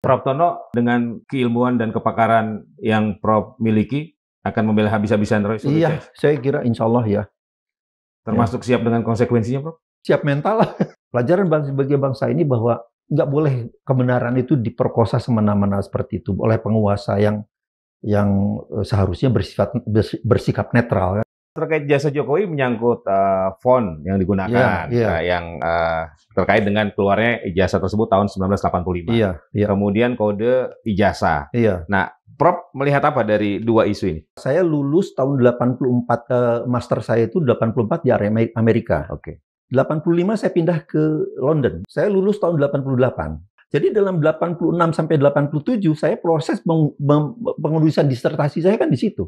Prof. Tono dengan keilmuan dan kepakaran yang Prof miliki akan membela habis-habisan Roy Suryo Iya, CS? saya kira insya Allah ya. Termasuk siap dengan konsekuensinya, Prof? Siap mental lah. Pelajaran bagi bangsa ini bahwa nggak boleh kebenaran itu diperkosa semena-mena seperti itu oleh penguasa yang seharusnya bersikap netral. Terkait jasa Jokowi menyangkut font yang digunakan, yang terkait dengan keluarnya ijazah tersebut tahun 1985. Iya. Kemudian kode ijazah. Iya. Nah, Prof melihat apa dari dua isu ini? Saya lulus tahun 84, master saya itu 84 di Amerika. Oke. 85 saya pindah ke London. Saya lulus tahun 88. Jadi dalam 86 sampai 87 saya proses penulisan disertasi saya kan di situ.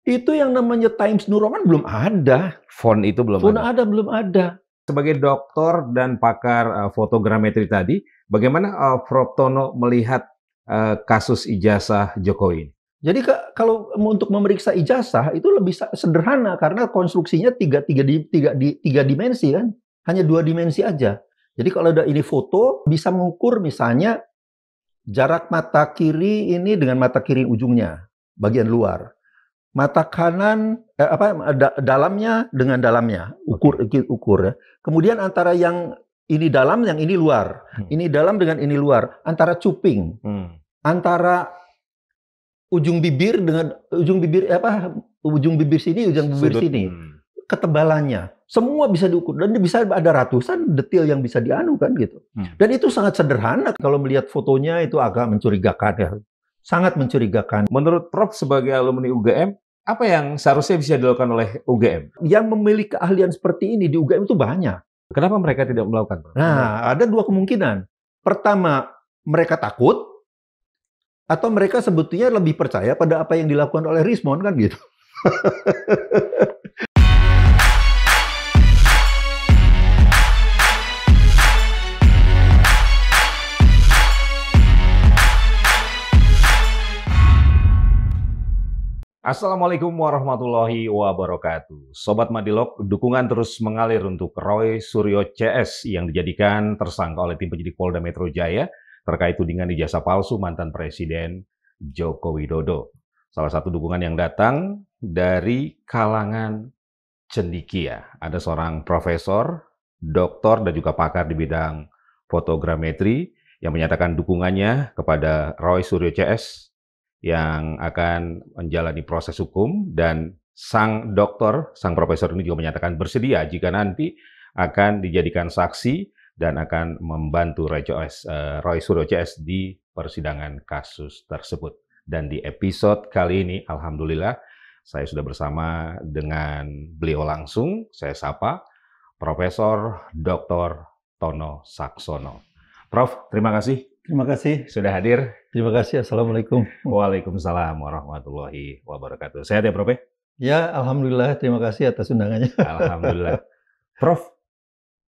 Itu yang namanya Times New Roman belum ada. Font itu belum ada. Belum ada. Sebagai doktor dan pakar fotogrametri tadi, bagaimana Prof Tono melihat kasus ijazah Jokowi? Jadi kalau untuk memeriksa ijazah itu lebih sederhana karena konstruksinya tiga dimensi kan, hanya 2 dimensi aja. Jadi kalau ada ini foto bisa mengukur misalnya jarak mata kiri ini dengan mata kiri ujungnya bagian luar, mata kanan dalamnya dengan dalamnya ukur ya. Kemudian antara yang ini dalam yang ini luar, ini dalam dengan ini luar, antara cuping, antara ujung bibir dengan ujung bibir sini, ujung bibir sini, ketebalannya, semua bisa diukur dan bisa ada ratusan detail yang bisa dianukan gitu. Dan itu sangat sederhana kalau melihat fotonya itu agak mencurigakan ya, sangat mencurigakan. Menurut Prof sebagai alumni UGM, apa yang seharusnya bisa dilakukan oleh UGM? Yang memiliki keahlian seperti ini di UGM itu banyak. Kenapa mereka tidak melakukan? Nah, ada 2 kemungkinan. Pertama, mereka takut. Atau mereka sebetulnya lebih percaya pada apa yang dilakukan oleh Rismond kan gitu. Assalamualaikum warahmatullahi wabarakatuh. Sobat Madilog, dukungan terus mengalir untuk Roy Suryo CS yang dijadikan tersangka oleh tim penyidik Polda Metro Jaya terkait tudingan ijazah palsu mantan Presiden Joko Widodo. Salah satu dukungan yang datang dari kalangan cendekia. Ada seorang profesor, doktor, dan juga pakar di bidang fotogrametri yang menyatakan dukungannya kepada Roy Suryo CS yang akan menjalani proses hukum, dan sang dokter, sang profesor ini juga menyatakan bersedia jika nanti akan dijadikan saksi dan akan membantu Roy Suryo CS di persidangan kasus tersebut. Dan di episode kali ini, alhamdulillah, saya sudah bersama dengan beliau langsung. Saya sapa Profesor Dr. Tono Saksono. Prof, terima kasih. Terima kasih. Sudah hadir. Terima kasih. Assalamualaikum. Waalaikumsalam warahmatullahi wabarakatuh. Sehat ya, Prof? Ya, alhamdulillah. Terima kasih atas undangannya. Alhamdulillah. Prof,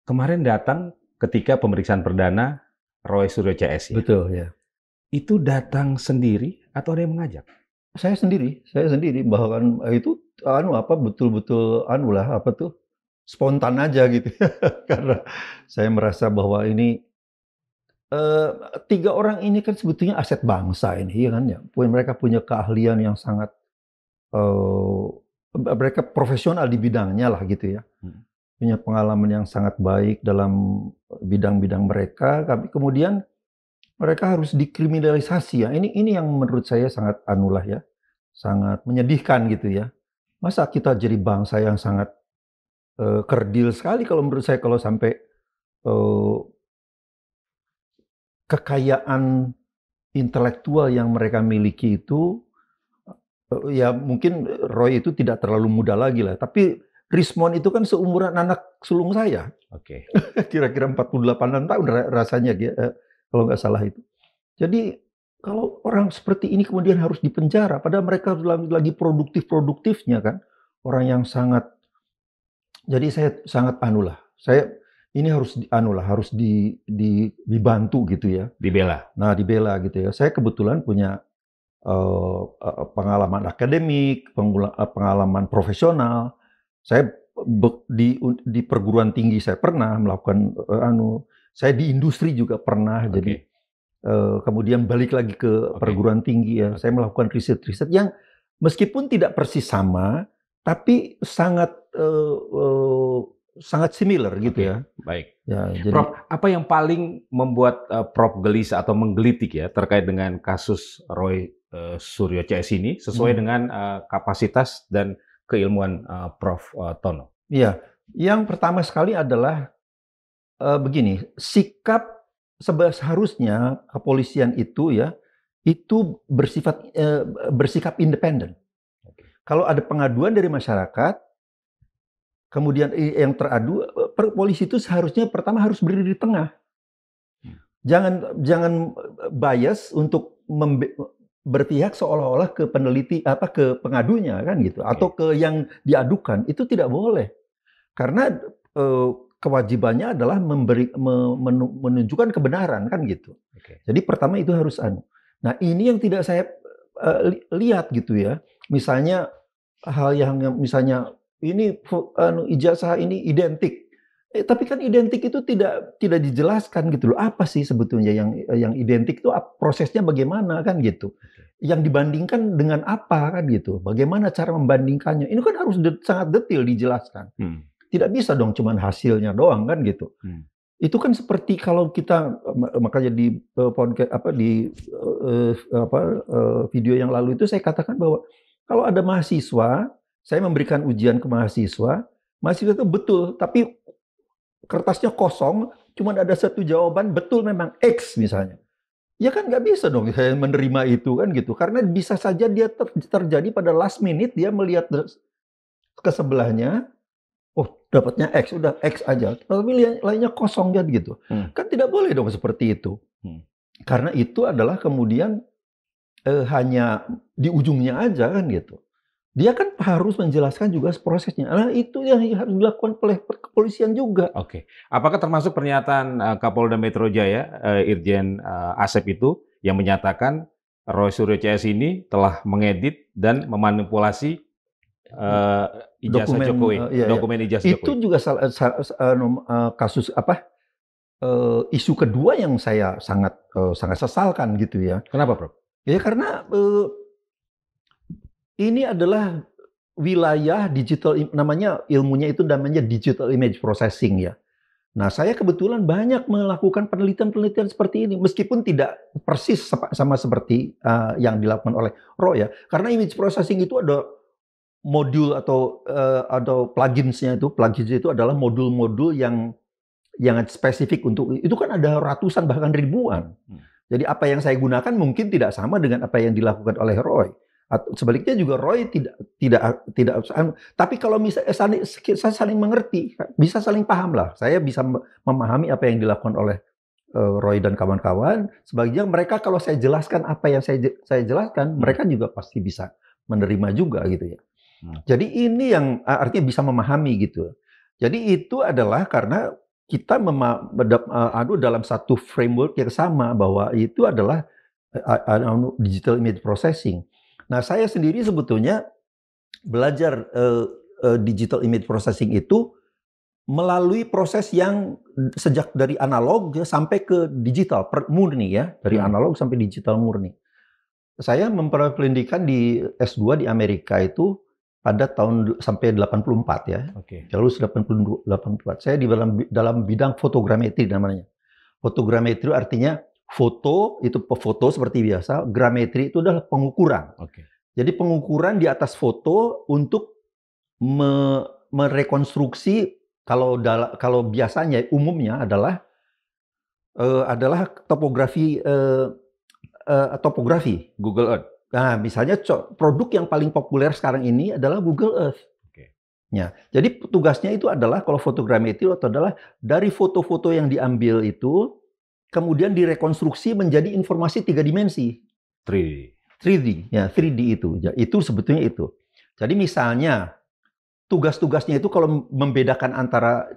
kemarin datang ketika pemeriksaan perdana Roy Suryo CS ya? Betul, ya. Itu datang sendiri atau ada yang mengajak? Saya sendiri. Bahkan itu betul-betul spontan aja gitu. Karena saya merasa bahwa ini 3 orang ini kan sebetulnya aset bangsa ini, ya kan ya. Mereka punya keahlian yang sangat mereka profesional di bidangnya lah gitu ya. Punya pengalaman yang sangat baik dalam bidang-bidang mereka, tapi kemudian mereka harus dikriminalisasi ya. Ini yang menurut saya sangat sangat menyedihkan gitu ya. Masa kita jadi bangsa yang sangat kerdil sekali kalau menurut saya kalau sampai kekayaan intelektual yang mereka miliki itu ya mungkin Roy itu tidak terlalu muda lagi lah, tapi Rismond itu kan seumuran anak sulung saya. Oke. Kira-kira 48 tahun rasanya kalau nggak salah itu. Jadi kalau orang seperti ini kemudian harus dipenjara, padahal mereka lagi produktifnya kan. Orang yang sangat, jadi saya sangat ini harus dibantu gitu ya. Dibela. Nah, dibela gitu ya. Saya kebetulan punya pengalaman akademik, pengalaman profesional. Saya di perguruan tinggi saya pernah melakukan saya di industri juga pernah. Jadi kemudian balik lagi ke perguruan tinggi ya. Saya melakukan riset-riset yang meskipun tidak persis sama, tapi sangat sangat similar gitu ya. Baik. Ya, jadi Prof, apa yang paling membuat Prof gelisah atau menggelitik ya terkait dengan kasus Roy Suryo CS ini sesuai dengan kapasitas dan keilmuan Prof Tono? Iya, yang pertama sekali adalah begini, sikap seharusnya kepolisian itu ya, itu bersikap independen. Kalau ada pengaduan dari masyarakat, kemudian yang teradu, polisi itu seharusnya pertama harus berdiri di tengah. Jangan bias untuk berpihak seolah-olah ke peneliti ke pengadunya kan gitu, atau ke yang diadukan, itu tidak boleh. Karena kewajibannya adalah menunjukkan kebenaran kan gitu. Jadi pertama itu harus Nah, ini yang tidak saya lihat gitu ya. Misalnya hal yang misalnya ini ijazah ini identik. Tapi kan identik itu tidak dijelaskan gitu loh. Apa sih sebetulnya yang identik itu prosesnya bagaimana kan gitu. Yang dibandingkan dengan apa kan gitu. Bagaimana cara membandingkannya. Ini kan harus sangat detail dijelaskan. Tidak bisa dong cuman hasilnya doang kan gitu. Itu kan seperti kalau kita makanya di podcast video yang lalu itu saya katakan bahwa kalau ada mahasiswa, saya memberikan ujian ke mahasiswa itu betul, tapi kertasnya kosong, cuma ada satu jawaban betul memang X misalnya. Ya kan nggak bisa dong saya menerima itu kan gitu, karena bisa saja dia terjadi pada last minute dia melihat ke sebelahnya. Oh, dapatnya X, udah X aja. Tapi lainnya kosong kan gitu. Kan tidak boleh dong seperti itu. Karena itu adalah kemudian hanya di ujungnya aja kan gitu. Dia kan harus menjelaskan juga prosesnya. Nah, itu yang harus dilakukan oleh kepolisian juga. Apakah termasuk pernyataan Kapolda Metro Jaya, Irjen Asep itu, yang menyatakan Roy Suryo CS ini telah mengedit dan memanipulasi ijazah Jokowi, dokumen ijazah Jokowi. Itu juga kasus isu kedua yang saya sangat sesalkan gitu ya. Kenapa, Prof? Ya karena ini adalah wilayah digital, namanya ilmunya itu namanya digital image processing ya. Nah, saya kebetulan banyak melakukan penelitian-penelitian seperti ini, meskipun tidak persis sama seperti yang dilakukan oleh Roy ya. Karena image processing itu ada modul atau plugins-nya itu adalah modul-modul yang spesifik untuk itu kan ada ratusan bahkan ribuan. Jadi apa yang saya gunakan mungkin tidak sama dengan apa yang dilakukan oleh Roy. Atau sebaliknya juga Roy tidak tapi kalau misalnya saya saling mengerti, bisa saling paham lah. Saya bisa memahami apa yang dilakukan oleh Roy dan kawan-kawan. Sebagian mereka kalau saya jelaskan apa yang saya jelaskan, mereka juga pasti bisa menerima juga gitu ya. Jadi ini yang artinya bisa memahami gitu. Jadi itu adalah karena kita dalam satu framework yang sama bahwa itu adalah digital image processing. Nah, saya sendiri sebetulnya belajar digital image processing itu melalui proses yang sejak dari analog sampai ke digital murni ya, dari analog sampai digital murni. Saya memperoleh pendidikan di S2 di Amerika itu pada tahun sampai 84 ya. Lalu 84. Saya di dalam bidang fotogrametri namanya. Fotogrametri artinya foto itu foto seperti biasa, grametri itu adalah pengukuran. Jadi pengukuran di atas foto untuk merekonstruksi kalau biasanya umumnya adalah topografi Google Earth. Nah, misalnya produk yang paling populer sekarang ini adalah Google Earth. Ya, jadi tugasnya itu adalah kalau fotogrametri itu adalah dari foto-foto yang diambil itu kemudian direkonstruksi menjadi informasi 3 dimensi. 3D, ya 3D itu. Ya, itu sebetulnya itu. Jadi misalnya tugas-tugasnya itu kalau membedakan antara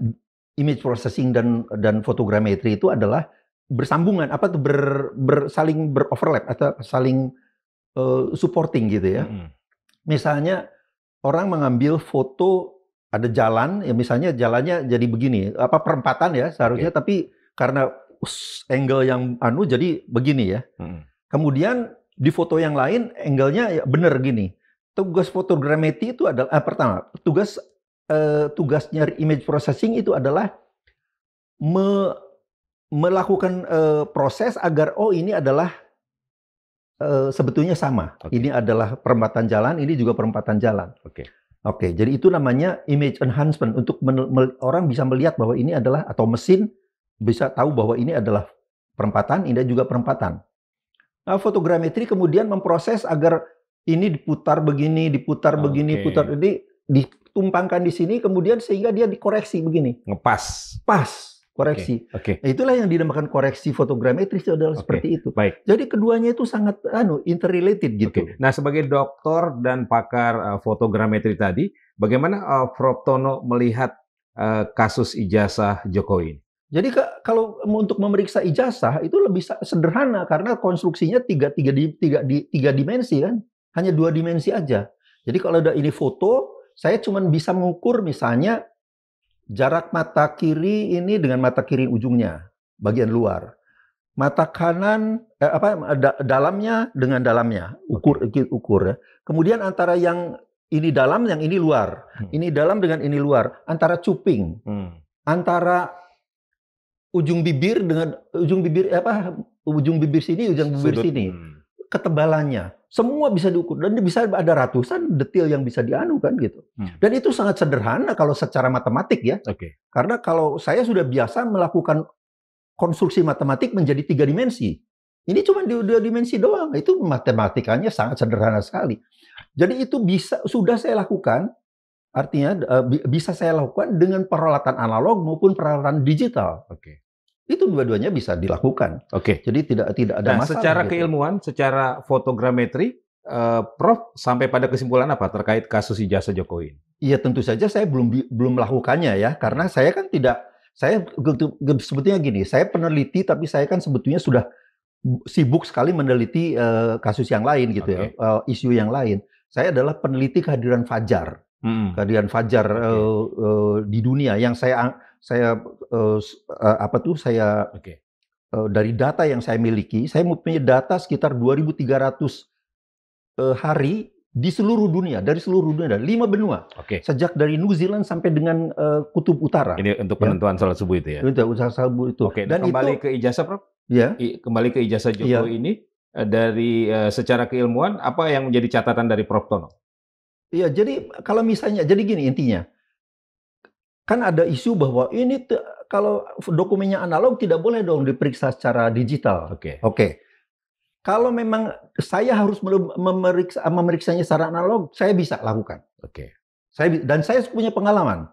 image processing dan fotogrametri itu adalah bersambungan, saling beroverlap atau saling supporting gitu ya. Misalnya orang mengambil foto ada jalan, ya misalnya jalannya jadi begini, perempatan ya seharusnya, tapi karena angle yang jadi begini ya. Kemudian di foto yang lain angle-nya ya bener gini. Tugas fotogrametri itu adalah pertama, tugasnya image processing itu adalah melakukan proses agar ini adalah sebetulnya sama. Ini adalah perempatan jalan, ini juga perempatan jalan. Oke, jadi itu namanya image enhancement untuk orang bisa melihat bahwa ini adalah, atau mesin bisa tahu bahwa ini adalah perempatan, ini juga perempatan. Nah, fotogrametri kemudian memproses agar ini diputar begini, diputar begini, putar ini, ditumpangkan di sini, kemudian sehingga dia dikoreksi begini. Ngepas. Pas, koreksi. Nah, itulah yang dinamakan koreksi fotogrametri, itu adalah seperti itu. Baik. Jadi keduanya itu sangat interrelated gitu. Nah, sebagai dokter dan pakar fotogrametri tadi, bagaimana Prof. Tono melihat kasus ijazah Jokowi? Jadi kalau untuk memeriksa ijazah itu lebih sederhana karena konstruksinya tiga dimensi kan, hanya 2 dimensi aja. Jadi kalau ada ini foto, saya cuma bisa mengukur misalnya jarak mata kiri ini dengan mata kiri ujungnya, bagian luar. Mata kanan dalamnya dengan dalamnya, ukur ya. Kemudian antara yang ini dalam, yang ini luar. Ini dalam dengan ini luar, antara cuping. Antara ujung bibir dengan ujung bibir sini, ujung bibir sini. Ketebalannya. Semua bisa diukur dan bisa ada ratusan detail yang bisa dianukan gitu. Dan itu sangat sederhana kalau secara matematik ya. Karena kalau saya sudah biasa melakukan konstruksi matematik menjadi 3 dimensi. Ini cuma di 2 dimensi doang. Itu matematikanya sangat sederhana sekali. Jadi itu sudah saya lakukan. Artinya bisa saya lakukan dengan peralatan analog maupun peralatan digital. Itu dua-duanya bisa dilakukan. Jadi tidak ada masalah. Secara keilmuan, secara fotogrametri, Prof sampai pada kesimpulan apa terkait kasus ijazah Jokowi? Iya, tentu saja saya belum melakukannya ya, karena saya kan saya sebetulnya gini, saya peneliti tapi saya kan sebetulnya sudah sibuk sekali meneliti kasus yang lain gitu ya, isu yang lain. Saya adalah peneliti kehadiran fajar. Kehadiran fajar di dunia yang saya dari data yang saya miliki, saya mempunyai data sekitar 2.300 hari di seluruh dunia, dari seluruh dunia, 5 benua, sejak dari New Zealand sampai dengan Kutub Utara. Ini untuk penentuan salat subuh itu ya? Untuk salat subuh itu. Dan kembali ke ijazah, Prof? Ya. Kembali ke ijazah Jokowi ini, dari secara keilmuan, apa yang menjadi catatan dari Prof. Tono? Iya, jadi kalau misalnya, jadi gini intinya, kan ada isu bahwa ini kalau dokumennya analog tidak boleh dong diperiksa secara digital. Kalau memang saya harus memeriksanya secara analog, saya bisa lakukan. Dan saya punya pengalaman,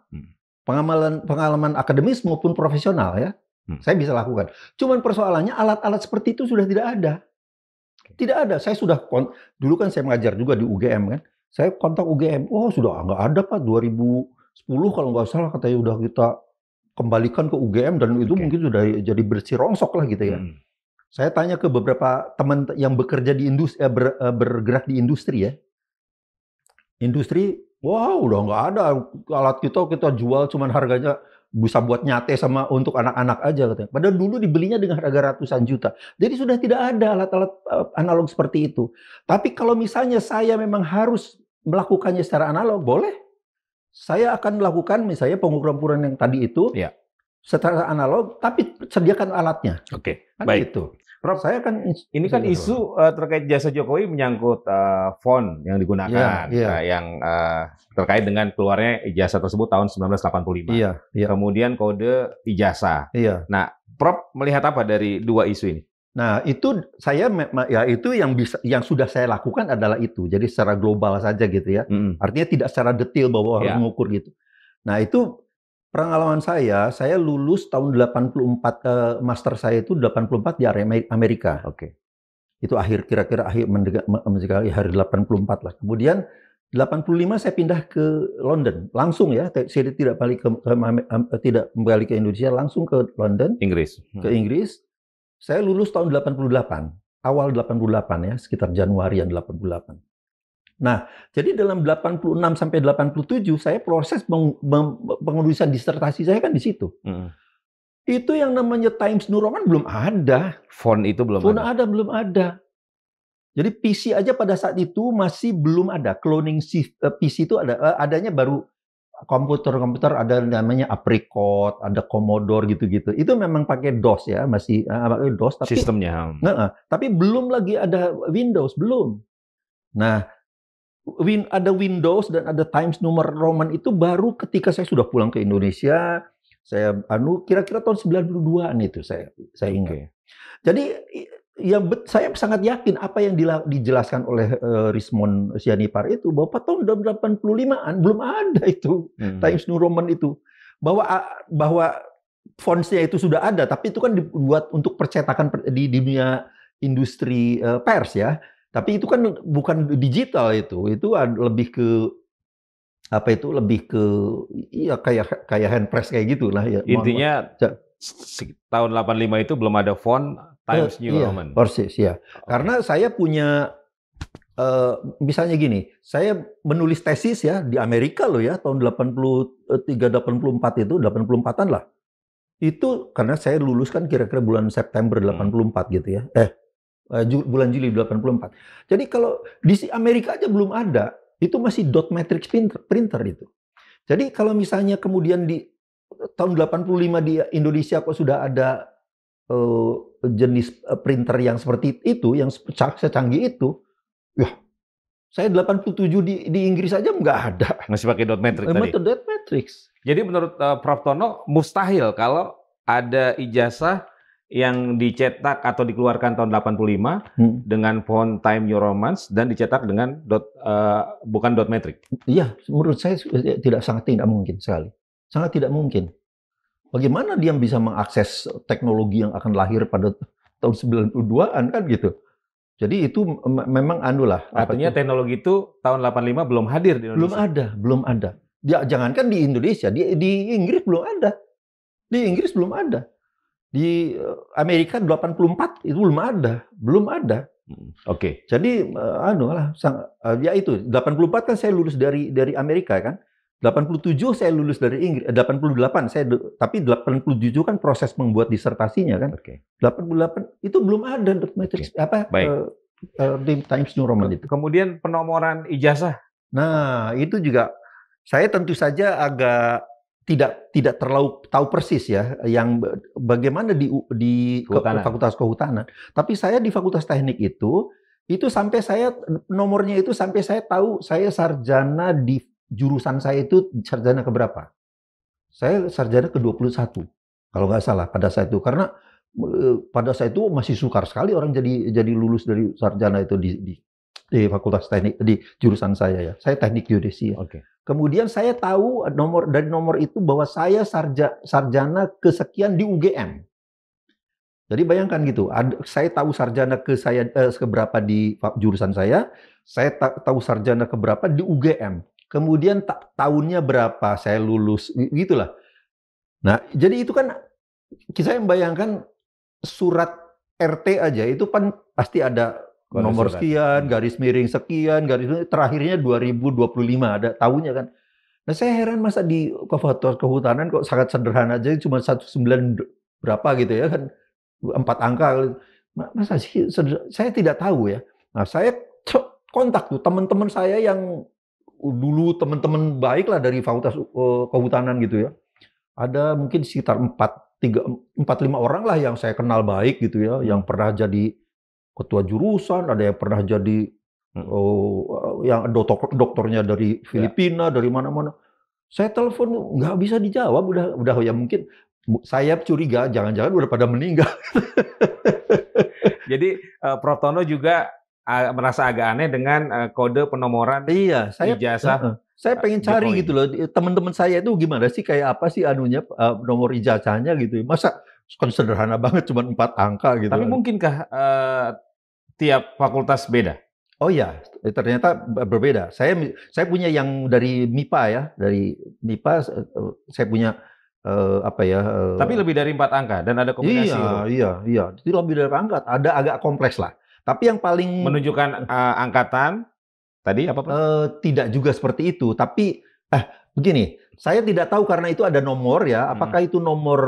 pengalaman akademis maupun profesional ya, saya bisa lakukan. Cuman persoalannya alat-alat seperti itu sudah tidak ada. Tidak ada. Saya sudah dulu kan saya mengajar juga di UGM kan. Saya kontak UGM, sudah nggak ada Pak, 2010 kalau nggak salah katanya udah kita kembalikan ke UGM dan itu mungkin sudah jadi bersih rongsok lah gitu ya. Saya tanya ke beberapa teman yang bekerja di industri, bergerak di industri ya. Industri, udah nggak ada alat kita jual cuman harganya bisa buat nyate sama untuk anak-anak aja katanya. Padahal dulu dibelinya dengan harga ratusan juta. Jadi sudah tidak ada alat-alat analog seperti itu. Tapi kalau misalnya saya memang harus melakukannya secara analog, boleh. Saya akan melakukan misalnya pengukuran yang tadi itu secara analog, tapi sediakan alatnya. Baik. Itu. Prof, saya kan ini kan isu terkait jasa Jokowi menyangkut font yang digunakan, yang terkait dengan keluarnya ijazah tersebut tahun 1985. Kemudian kode ijazah. Nah, Prof melihat apa dari 2 isu ini? Nah, itu itu yang sudah saya lakukan adalah itu. Jadi secara global saja gitu ya. Artinya tidak secara detail bahwa harus mengukur gitu. Nah, itu pengalaman saya lulus tahun 84, master saya itu 84 di Amerika. Itu kira-kira akhir 84 lah. Kemudian 85 saya pindah ke London langsung ya. Saya tidak balik ke Indonesia, langsung ke London, ke Inggris. Saya lulus tahun 88, awal 88 ya, sekitar Januari 88. Nah, jadi dalam 86 sampai 87 saya proses penulisan disertasi saya kan di situ. Itu yang namanya Times New Roman belum ada. Font itu belum ada. Belum ada. Jadi PC aja pada saat itu masih belum ada. Cloning PC itu adanya baru komputer ada namanya Apricot, ada Commodore gitu-gitu. Itu memang pakai DOS ya, masih pakai DOS tapi Sistemnya. tapi belum lagi ada Windows, belum. Nah, ada Windows dan ada Times New Roman itu baru ketika saya sudah pulang ke Indonesia. Saya kira-kira tahun 92-an itu saya ingat. Jadi ya saya sangat yakin apa yang dijelaskan oleh Richmond Sianipar itu bahwa tahun 85-an belum ada itu Times New Roman itu. Bahwa fontsnya itu sudah ada, tapi itu kan dibuat untuk percetakan di dunia industri pers ya. Tapi itu kan bukan digital itu lebih ke apa itu lebih ke ya kayak handpress kayak gitulah ya. Intinya tahun 85 itu belum ada font Times New Roman. Persis ya. Karena saya punya misalnya gini, saya menulis tesis ya di Amerika loh ya tahun 83 84 itu 84-an lah. Itu karena saya lulus kan kira-kira bulan September 84 gitu ya. Bulan Juli 84. Jadi kalau di Amerika aja belum ada, itu masih dot matrix printer itu. Jadi kalau misalnya kemudian di tahun 85 di Indonesia kok sudah ada jenis printer yang seperti itu, yang secanggih itu, ya saya 87 di Inggris aja nggak ada. Masih pakai dot matrix tadi? Dot matrix. Jadi menurut Prof. Tono, mustahil kalau ada ijazah yang dicetak atau dikeluarkan tahun 85 dengan font Times New Roman dan dicetak dengan bukan dot matrix. Iya, menurut saya sangat tidak mungkin sekali. Sangat tidak mungkin. Bagaimana dia bisa mengakses teknologi yang akan lahir pada tahun 92-an kan gitu. Jadi itu memang lah. Artinya teknologi itu tahun 85 belum hadir di Indonesia. Belum ada. Dia jangankan di Indonesia, di Inggris belum ada. Di Inggris belum ada. Di Amerika 84 itu belum ada. Oke. Jadi ya itu 84 kan saya lulus dari Amerika kan. 87 saya lulus dari Inggris, 88 tapi 87 kan proses membuat disertasinya kan. 88 itu belum ada dot matrix di Times New Roman itu. Kemudian penomoran ijazah. Nah, itu juga saya tentu saja agak tidak terlalu tahu persis ya yang bagaimana di Fakultas Kehutanan. Tapi saya di Fakultas Teknik itu sampai saya nomornya itu sampai saya tahu saya sarjana di jurusan saya itu sarjana keberapa? Saya sarjana ke-21 kalau nggak salah pada saat itu, karena pada saat itu masih sukar sekali orang jadi lulus dari sarjana itu di Fakultas Teknik di jurusan saya ya. Saya teknik geodesi. Kemudian saya tahu dari nomor itu bahwa saya sarjana kesekian di UGM. Jadi bayangkan gitu, saya tahu sarjana keberapa di jurusan saya tahu sarjana keberapa di UGM. Kemudian tahunnya berapa saya lulus, gitulah. Nah, jadi itu kan saya membayangkan surat RT aja itu kan pasti ada nomor sekian, garis miring sekian, garis miring terakhirnya 2025 ada tahunnya kan. Nah, saya heran masa di Fakultas Kehutanan kok sangat sederhana aja cuma 19 berapa gitu ya kan. 4 angka. Masa sih saya tidak tahu ya. Nah, saya kontak tuh teman-teman saya yang dulu teman-teman baik lah dari Fakultas Kehutanan gitu ya. Ada mungkin sekitar 4-5 orang lah yang saya kenal baik gitu ya, yang pernah jadi ketua jurusan, ada yang pernah jadi yang doktornya dari Filipina, dari mana-mana. Saya telepon nggak bisa dijawab, udah ya mungkin saya curiga jangan-jangan udah pada meninggal. Jadi Prof. Tono juga merasa agak aneh dengan kode penomoran ijazah. Saya pengen cari gitu loh, teman-teman saya itu gimana sih, kayak apa sih anunya nomor ijazahnya gitu. Masa kan sederhana banget cuma 4 angka gitu. Tapi mungkinkah tiap fakultas beda? Oh ya, ternyata berbeda. Saya punya yang dari MIPA ya, dari MIPA saya punya tapi lebih dari 4 angka dan ada kombinasi. Iya. Itu lebih dari 4 angka, ada agak kompleks lah. Tapi yang paling menunjukkan angkatan tadi apa? Tidak juga seperti itu, tapi begini, saya tidak tahu karena itu ada nomor ya. Apakah itu nomor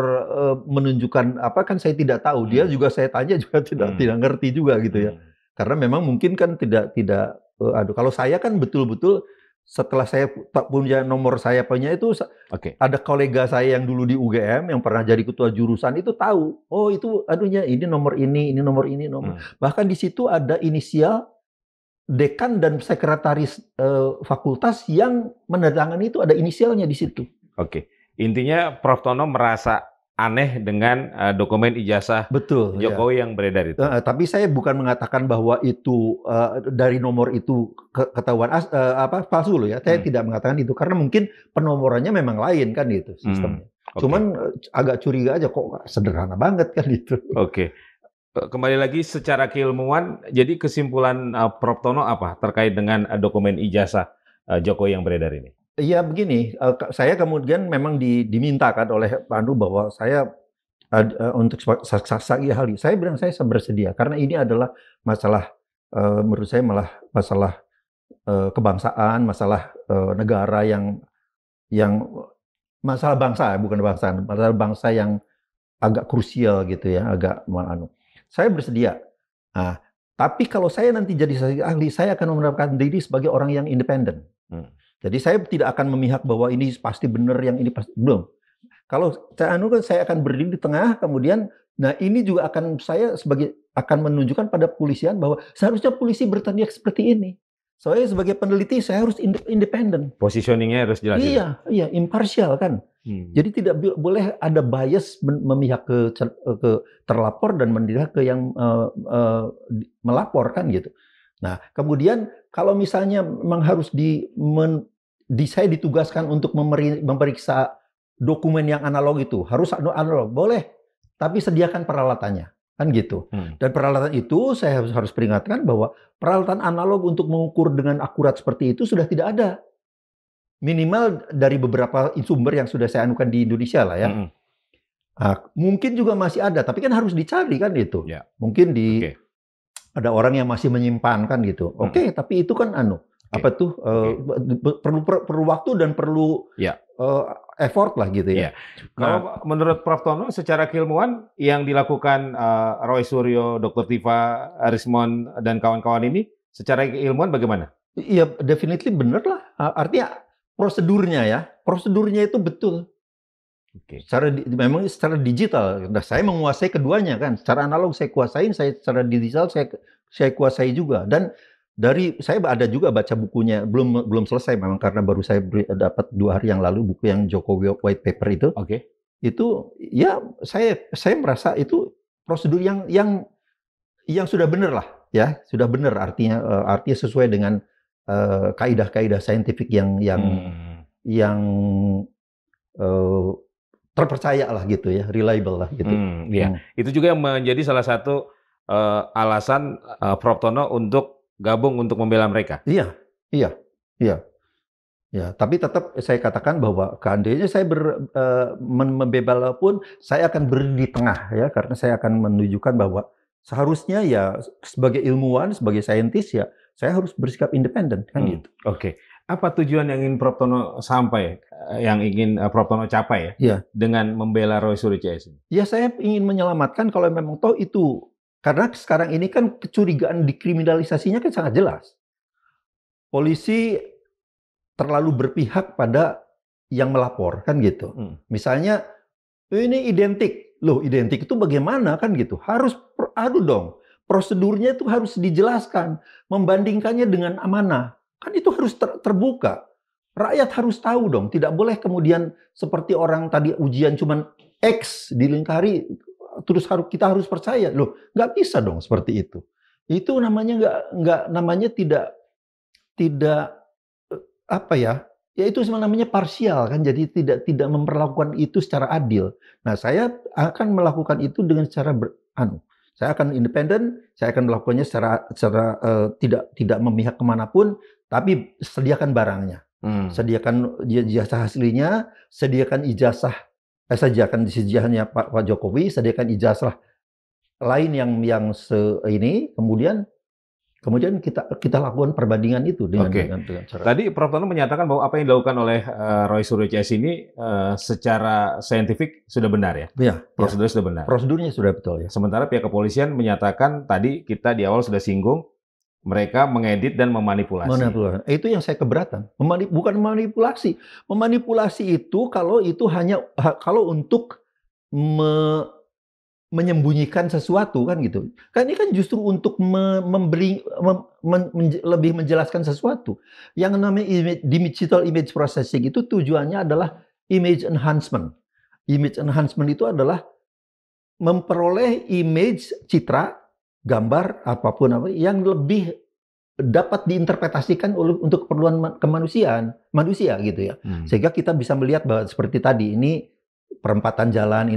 menunjukkan apa kan saya tidak tahu. Dia juga saya tanya juga tidak ngerti juga gitu ya. Karena memang mungkin kan tidak aduh kalau saya kan betul-betul setelah saya punya nomor saya punya itu ada kolega saya yang dulu di UGM yang pernah jadi ketua jurusan itu tahu. Oh itu aduhnya ini nomor ini nomor ini nomor. Bahkan di situ ada inisial dekan dan sekretaris fakultas yang menandatangani itu ada inisialnya di situ. Oke. Intinya Prof. Tono merasa aneh dengan dokumen ijazah Jokowi yang beredar itu. Tapi saya bukan mengatakan bahwa itu dari nomor itu ketahuan palsu loh ya. Saya tidak mengatakan itu karena mungkin penomorannya memang lain kan gitu sistemnya. Cuman agak curiga aja kok sederhana banget kan itu. Oke. Kembali lagi secara keilmuan, jadi kesimpulan Prof. Tono apa terkait dengan dokumen ijazah Jokowi yang beredar ini? Iya begini, saya kemudian memang dimintakan oleh Pandu bahwa saya untuk saksi ahli. Saya bilang saya bersedia karena ini adalah masalah menurut saya malah masalah kebangsaan, masalah negara yang masalah bangsa bukan kebangsaan, masalah bangsa yang agak krusial gitu ya, agak Saya bersedia. Nah, tapi kalau saya nanti jadi saksi ahli, saya akan menerapkan diri sebagai orang yang independen. Jadi saya tidak akan memihak bahwa ini pasti benar, yang ini pasti belum. Kalau saya akan berdiri di tengah, kemudian, nah ini juga akan menunjukkan pada kepolisian bahwa seharusnya polisi bertindak seperti ini. Saya sebagai peneliti saya harus independen. Positioningnya harus jelas. Iya, imparsial kan. Jadi tidak boleh ada bias memihak ke terlapor dan memihak ke yang melapor kan gitu. Nah, kemudian kalau misalnya memang harus saya ditugaskan untuk memeriksa dokumen yang analog itu, harus analog, boleh, tapi sediakan peralatannya, kan gitu. Dan peralatan itu saya harus peringatkan bahwa peralatan analog untuk mengukur dengan akurat seperti itu sudah tidak ada. Minimal dari beberapa sumber yang sudah saya anukan di Indonesia lah ya. Nah, mungkin juga masih ada, tapi kan harus dicari kan itu. Mungkin ada orang yang masih menyimpan kan gitu. Oke, tapi itu kan perlu waktu dan perlu effort lah gitu ya. Kalau menurut Prof. Tono secara keilmuan yang dilakukan Roy Suryo, Dr. Tiva, Arismond dan kawan-kawan ini secara keilmuan bagaimana? Iya, definitely benar lah. Artinya prosedurnya itu betul. Memang secara digital, saya menguasai keduanya kan. Secara analog saya kuasain, secara digital saya kuasai juga. Dan saya ada juga baca bukunya, belum selesai memang karena baru saya dapat 2 hari yang lalu buku yang Jokowi White Paper itu. Itu ya saya merasa itu prosedur yang sudah benar lah ya, sudah benar artinya sesuai dengan kaidah-kaidah saintifik yang terpercaya lah gitu ya, reliable lah gitu. Itu juga yang menjadi salah satu alasan Prof. Tono untuk gabung untuk membela mereka. Iya. Tapi tetap saya katakan bahwa seandainya saya membela pun saya akan berdiri di tengah ya, karena saya akan menunjukkan bahwa seharusnya ya sebagai ilmuwan, sebagai saintis ya saya harus bersikap independen kan gitu. Apa tujuan yang ingin Prof. Tono Prof. Tono capai dengan membela Roy Suryo CS ini? Ya saya ingin menyelamatkan kalau memang toh itu, karena sekarang ini kan kecurigaan dikriminalisasinya kan sangat jelas. Polisi terlalu berpihak pada yang melapor kan gitu. Misalnya ini identik. Loh, identik itu bagaimana kan gitu? Harus dong. Prosedurnya itu harus dijelaskan, membandingkannya dengan amanah. Kan itu harus terbuka. Rakyat harus tahu dong, tidak boleh kemudian seperti orang tadi ujian cuman X dilingkari terus kita harus percaya. Loh, nggak bisa dong seperti itu. Itu namanya namanya tidak apa ya? Ya itu namanya parsial kan, jadi tidak memperlakukan itu secara adil. Nah, saya akan melakukan itu dengan cara saya akan independen, saya akan melakukannya secara tidak memihak kemanapun, tapi sediakan barangnya, sediakan ijazah aslinya, sediakan sediakan ijazahnya Pak Jokowi, sediakan ijazah lain yang ini, kemudian Kemudian kita lakukan perbandingan itu dengan Oke. dengan cara. Tadi Prof. Tono menyatakan bahwa apa yang dilakukan oleh Roy Suryo CS ini secara saintifik sudah benar ya? Ya, Prosedurnya sudah benar. prosedurnya sudah betul ya. Sementara pihak kepolisian menyatakan tadi kita di awal sudah singgung mereka mengedit dan memanipulasi. Manipulasi. Itu yang saya keberatan. Bukan manipulasi. Memanipulasi itu kalau kalau untuk menyembunyikan sesuatu kan gitu. Kan ini kan justru untuk lebih menjelaskan sesuatu. Yang namanya digital image processing itu tujuannya adalah image enhancement. Image enhancement itu adalah memperoleh image, citra, gambar, apapun yang lebih dapat diinterpretasikan untuk keperluan manusia gitu ya. Sehingga kita bisa melihat bahwa seperti tadi, ini perempatan jalan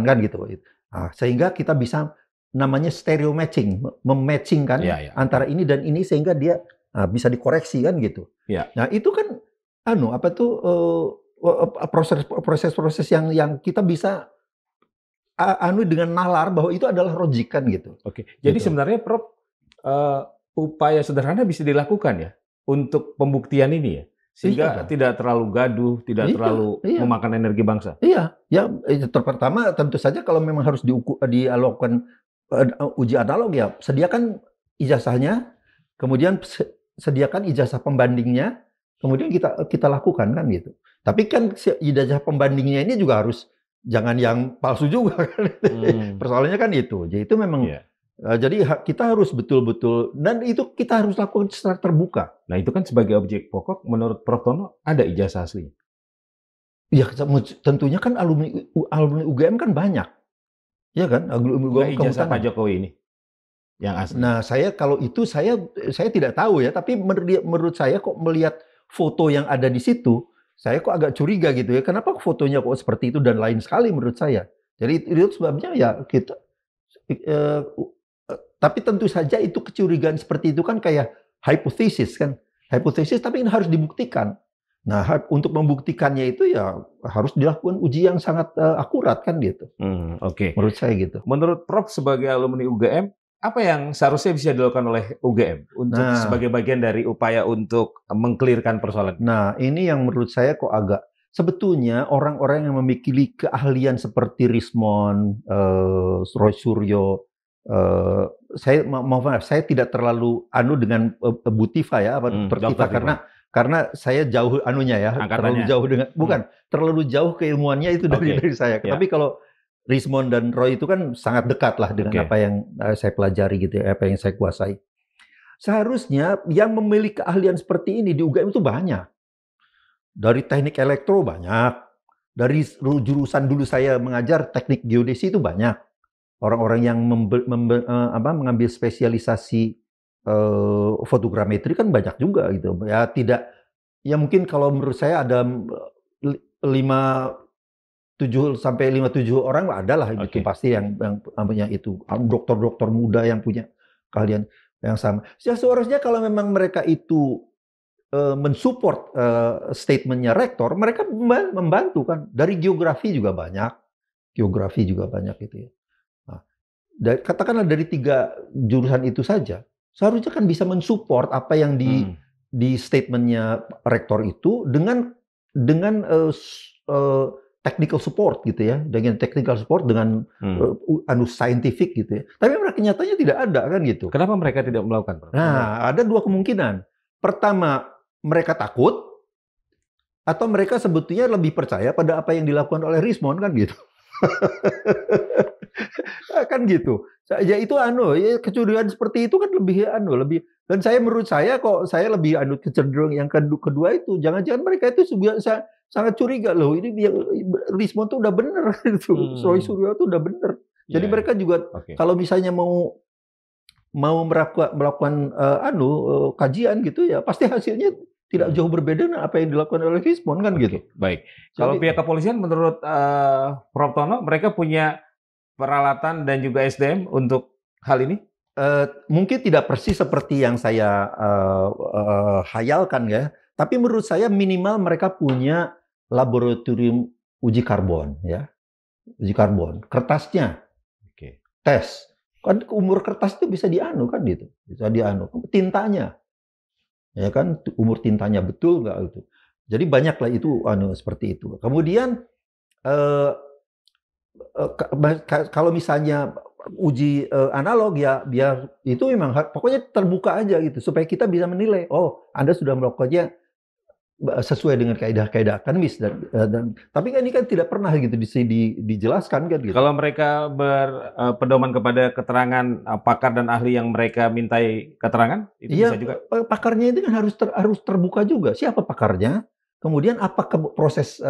kan gitu. Nah, sehingga kita bisa namanya stereo matching, mematchingkan antara ini dan ini sehingga dia bisa dikoreksi kan gitu. Ya. Nah, itu kan proses-proses yang kita bisa dengan nalar bahwa itu adalah logic kan gitu. Oke. Jadi gitu. sebenarnya Prof, upaya sederhana bisa dilakukan ya untuk pembuktian ini ya, sehingga tidak terlalu gaduh, tidak terlalu memakan energi bangsa. Iya, ya pertama tentu saja kalau memang harus dilakukan uji analog ya sediakan ijazahnya, kemudian sediakan ijazah pembandingnya, kemudian kita lakukan kan gitu. Tapi kan ijazah pembandingnya ini juga harus jangan yang palsu juga kan. Persoalannya kan itu. Jadi itu memang jadi kita harus betul-betul, dan itu kita harus lakukan secara terbuka. Nah itu kan sebagai objek pokok, menurut Prof. Tono ada ijazah asli? Ya tentunya kan alumni UGM kan banyak, ya kan? Alumni ijazah Pak Jokowi ini yang asli. Nah kalau itu saya tidak tahu ya, tapi menurut saya kok melihat foto yang ada di situ, saya kok agak curiga gitu ya. Kenapa fotonya kok seperti itu dan lain sekali menurut saya. Jadi itu sebabnya ya kita. Tapi tentu saja itu kecurigaan seperti itu kan kayak hipotesis kan. Hipotesis tapi ini harus dibuktikan. Nah, untuk membuktikannya itu ya harus dilakukan uji yang sangat akurat kan gitu. Oke. Menurut saya gitu. Menurut Prof sebagai alumni UGM, apa yang seharusnya bisa dilakukan oleh UGM untuk sebagai bagian dari upaya untuk mengklirkan persoalan? Nah, ini yang menurut saya kok agak sebetulnya orang-orang yang memiliki keahlian seperti Rismond, Roy Suryo, saya tidak terlalu dengan Bu Tiva ya, karena saya jauh terlalu jauh dengan terlalu jauh keilmuannya itu dari saya. Tapi kalau Rismond dan Roy itu kan sangat dekat lah dengan apa yang saya pelajari gitu ya, apa yang saya kuasai. Seharusnya yang memiliki keahlian seperti ini di UGM itu banyak. Dari teknik elektro banyak, dari jurusan dulu saya mengajar teknik geodesi itu banyak. Orang-orang yang mengambil spesialisasi fotogrametri kan banyak juga gitu. Ya mungkin kalau menurut saya ada 7 sampai 5-7 orang adalah itu pasti yang punya itu. Dokter-dokter muda yang punya keahlian yang sama. Seharusnya kalau memang mereka itu mensupport statementnya rektor, mereka membantu kan. Dari geografi juga banyak gitu ya. Katakanlah dari 3 jurusan itu saja, seharusnya kan bisa mensupport apa yang di statementnya rektor itu dengan technical support gitu ya, dengan technical support dengan scientific gitu ya. Tapi mereka nyatanya tidak ada kan gitu. Kenapa mereka tidak melakukan? Nah, ada 2 kemungkinan. Pertama, mereka takut, atau mereka sebetulnya lebih percaya pada apa yang dilakukan oleh Rismond kan gitu. Kan gitu. Ya itu kecurigaan seperti itu kan lebih dan menurut saya kok saya lebih kecenderung yang kedua itu. Jangan-jangan mereka itu sangat curiga loh, ini Rismond tuh udah bener itu. Roy Suryo tuh udah bener. Jadi mereka juga kalau misalnya mau melakukan kajian gitu ya, pasti hasilnya tidak jauh berbeda dengan apa yang dilakukan oleh Rismond kan gitu. Baik. Kalau pihak kepolisian menurut Prof. Tono, mereka punya peralatan dan juga SDM untuk hal ini? Mungkin tidak persis seperti yang saya hayalkan ya, tapi menurut saya minimal mereka punya laboratorium uji karbon ya, uji karbon, kertasnya, tes. Kan umur kertas itu bisa kan gitu. tintanya, ya kan, umur tintanya betul nggak itu. Jadi banyaklah itu seperti itu. Kemudian kalau misalnya uji analog ya biar itu memang pokoknya terbuka aja gitu supaya kita bisa menilai, oh Anda sudah melakukannya sesuai dengan kaidah-kaidah akademis dan tapi kan ini kan tidak pernah gitu dijelaskan kan gitu. Kalau mereka berpedoman kepada keterangan pakar dan ahli yang mereka mintai keterangan, itu Iya, bisa juga. pakarnya itu kan harus terbuka juga. Siapa pakarnya? Kemudian apakah proses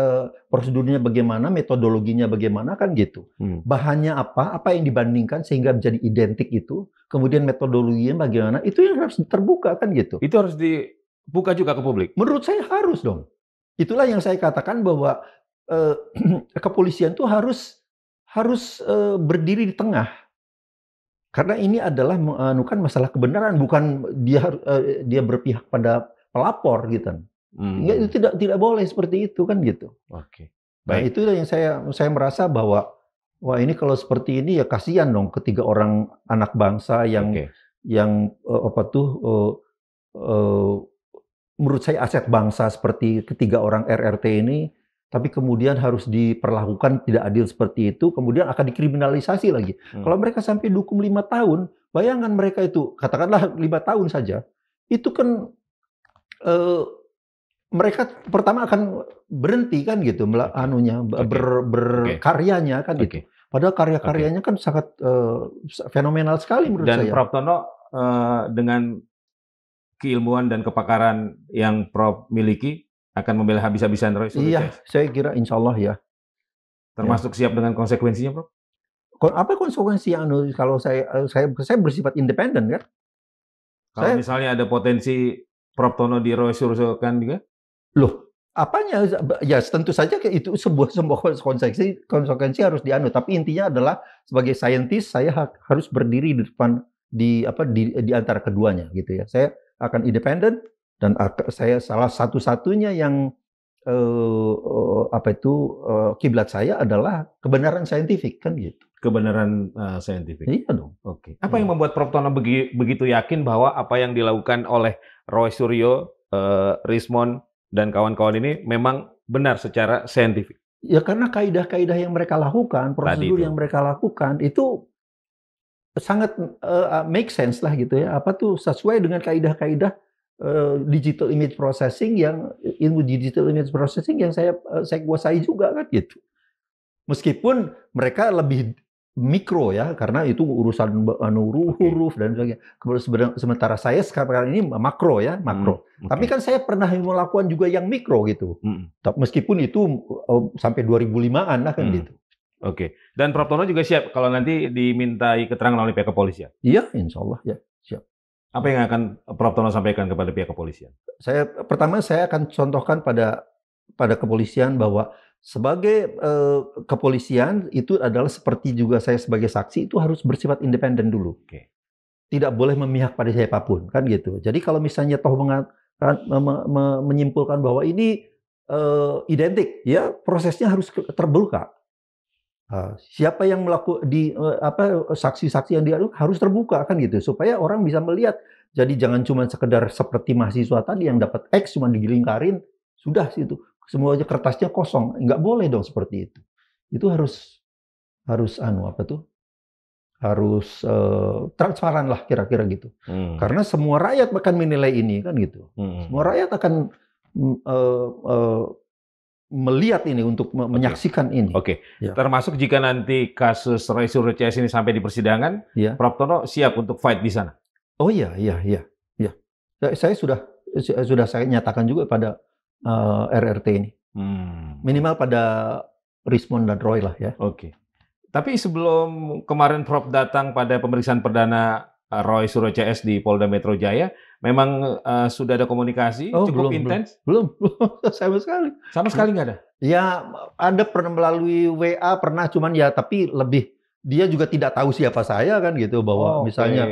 prosedurnya bagaimana, metodologinya bagaimana kan gitu. Bahannya apa yang dibandingkan sehingga menjadi identik itu. Kemudian metodologinya bagaimana, itu yang harus terbuka kan gitu. Itu harus dibuka juga ke publik. Menurut saya harus dong. Itulah yang saya katakan bahwa kepolisian itu harus berdiri di tengah. Karena ini adalah menganukan masalah kebenaran, bukan dia berpihak pada pelapor gitu. Itu tidak boleh seperti itu kan gitu. Oke. Nah, Baik. itu yang saya merasa bahwa wah ini kalau seperti ini ya kasihan dong ketiga orang anak bangsa yang menurut saya aset bangsa seperti ketiga orang RRT ini, tapi kemudian harus diperlakukan tidak adil seperti itu, kemudian akan dikriminalisasi lagi. Kalau mereka sampai dihukum 5 tahun, bayangkan mereka itu, katakanlah 5 tahun saja, itu kan mereka pertama akan berhenti kan gitu, berkaryanya kan gitu. Padahal karya-karyanya kan sangat fenomenal sekali menurut saya. Dan Prof. Tono dengan keilmuan dan kepakaran yang Prof miliki akan membela habis-habisan Roy Suryo Iya, saya kira insya Allah ya. Termasuk siap dengan konsekuensinya, Prof? Apa konsekuensi yang kalau saya bersifat independen kan? Kalau misalnya ada potensi Prof Tono di Roy Suryo kan juga? Loh, apanya? Ya tentu saja itu sebuah konsekuensi harus dianut. Tapi intinya adalah sebagai saintis saya harus berdiri di depan di antara keduanya gitu ya. Saya akan independen dan saya salah satu-satunya yang kiblat saya adalah kebenaran saintifik kan gitu. Kebenaran saintifik. Iya dong. Oke. Apa yang membuat Prof Tono begitu yakin bahwa apa yang dilakukan oleh Roy Suryo, Rismond dan kawan-kawan ini memang benar secara saintifik? Ya karena kaidah-kaidah yang mereka lakukan, prosedur yang mereka lakukan itu sangat make sense lah gitu ya. Sesuai dengan kaidah-kaidah digital image processing yang ilmu digital image processing yang saya kuasai juga kan gitu. Meskipun mereka lebih mikro ya, karena itu urusan huruf dan sebagainya. Sementara saya sekarang ini makro ya, makro. Tapi kan saya pernah melakukan juga yang mikro gitu. Meskipun itu sampai 2005-an lah kan gitu. Oke. Dan Prof Tono juga siap kalau nanti dimintai keterangan oleh pihak kepolisian? Iya, insya Allah ya, siap. Apa yang akan Prof Tono sampaikan kepada pihak kepolisian? Pertama saya akan contohkan pada kepolisian bahwa sebagai kepolisian itu adalah seperti juga saya sebagai saksi itu harus bersifat independen dulu. Tidak boleh memihak pada siapapun kan gitu. Jadi kalau misalnya toh menyimpulkan bahwa ini identik, ya prosesnya harus terbuka. Siapa yang melakukan saksi-saksi yang diadu harus terbuka kan gitu supaya orang bisa melihat. Jadi jangan cuma sekedar seperti mahasiswa tadi yang dapat X cuma digilingkarin sudah situ. Semuanya kertasnya kosong, nggak boleh dong seperti itu. Itu harus transparan lah kira-kira gitu. Karena semua rakyat akan menilai ini kan gitu. Semua rakyat akan melihat ini untuk menyaksikan ini. Oke. Ya. Termasuk jika nanti kasus Roy Suryo CS ini sampai di persidangan, Prof Tono siap untuk fight di sana. Oh iya. Saya sudah saya nyatakan juga pada RRT ini. Minimal pada Rismond dan Roy lah ya. Oke. Tapi sebelum kemarin Prof datang pada pemeriksaan perdana Roy Suryo CS di Polda Metro Jaya, memang sudah ada komunikasi cukup intens? Belum. Sama sekali. Sama sekali nggak ada? Ya ada pernah melalui WA pernah, cuman ya tapi lebih dia juga tidak tahu siapa saya kan gitu bahwa misalnya.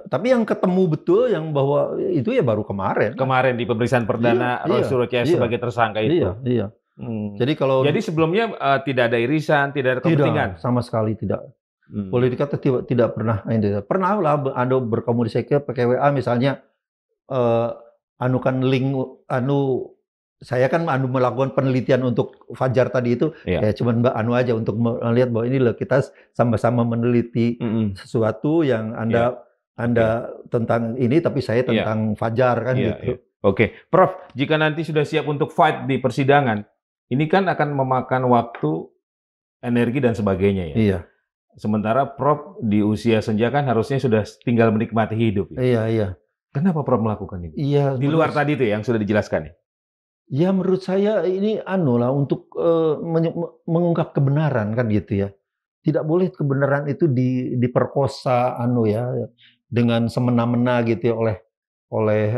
Tapi yang ketemu betul yang bahwa itu ya baru kemarin. Kemarin di pemeriksaan perdana Roy Suryo CS sebagai tersangka itu. Iya. Jadi sebelumnya tidak ada irisan, tidak ada kepentingan. Tidak, sama sekali tidak. Boleh dikata tidak pernah ini. Pernah lah Anda berkomunikasi pakai WA misalnya anukan link saya kan melakukan penelitian untuk Fajar tadi itu ya cuman aja untuk melihat bahwa ini loh kita sama-sama meneliti sesuatu yang Anda tentang ini tapi saya tentang Fajar kan gitu. Oke, Prof, jika nanti sudah siap untuk fight di persidangan, ini kan akan memakan waktu, energi dan sebagainya ya. Iya. Sementara Prof di usia senja kan harusnya sudah tinggal menikmati hidup. Ya? Iya. Kenapa Prof melakukan ini? Iya. Di luar tadi itu yang sudah dijelaskan ya. Ya menurut saya ini lah untuk mengungkap kebenaran kan gitu ya. Tidak boleh kebenaran itu diperkosa dengan semena-mena gitu ya oleh